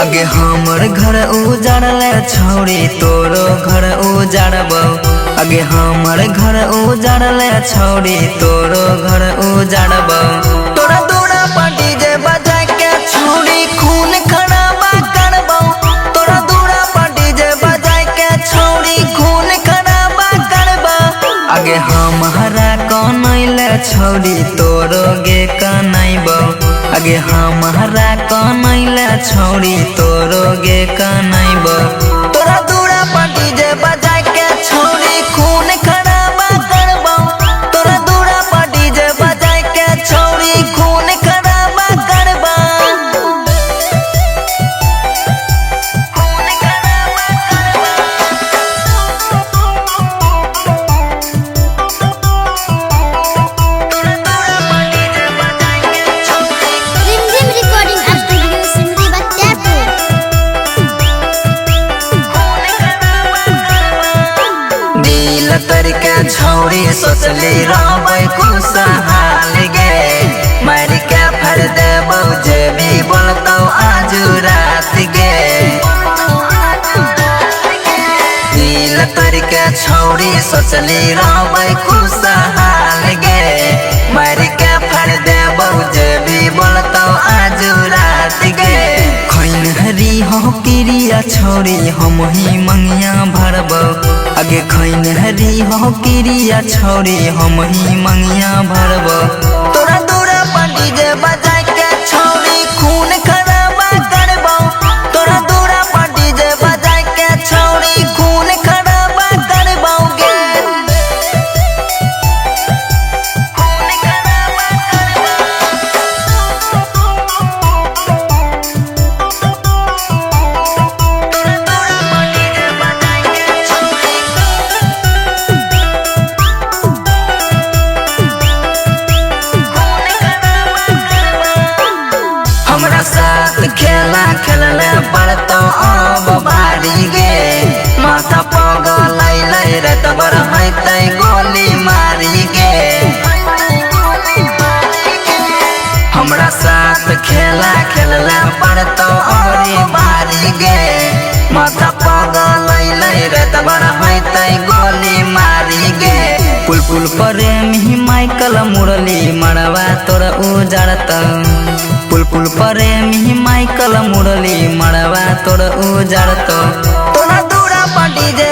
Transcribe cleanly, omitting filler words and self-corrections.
आगे हमर घर उजाड़ले छौरी तोरो घर उजाड़बो। आगे हमर घर उजाड़ले छौरी तोरो घर उजाड़बो। तोरा दूरा पार्टी जे बजा के छौरी खून खराबा करबो। तोरा दूरा पार्टी जे बजा के छौरी खून खराबा करबो। आगे हमारा कनैले छौरी तोरो गे कनैबो। आगे हमारा कनैले छौरी तोरो गे कनैबो। तोरा दूरा पार्टी जे बजा के छौरी खून खराबा करबो। तोरा दूरा पार्टी जे बजा के छौरी खून खराबा करबो। खून खराबा करबो। तोरा दूरा पार्टी जे बजा के छौरी रिमझिम रिकॉर्डिंग स्टूडियो सिमरी बख्तियारपुर। दिल तरके छौरी सोचली रहबै खुशहाल गे। मार के फर देबौ जे भी बोलतौ आजू रात गे। दिल तरके छौरी सोचली रहबै खुशहाल गे। मार के फर देबौ जे भी बोलतौ आजू रात गे। खैन हरी हो क्रिया छौरी हम ही मंगिया भरबो। आगे खैन हरी हो क्रिया छौरी हम ही मंगिया भरबो। तोरा दूरा पार्टी जे बजा के छौरी खून खराबा करबो। तोरा दूरा पार्टी जे बजा के छौरी खून खराबा करबो गे। खून खराबा करबो। तोरा दूरा पार्टी जे बजा के छौरी हमरा साथ खेला खेलले पड़तो अब बारी गे। माथा पगल रे तबर हैते गोली मारी गे। हमरा साथ खेला खेलले पड़तो औरी बारी गे। माथा पगल रे तबर हैते गोली मारी गे। पुल प्रेमी माइकल मुरली मरवा तोर उजाड़त। पुल प्रेमी माइकल मुरली मरवा तोर उजाड़त। तोरा दूरा पार्टी जे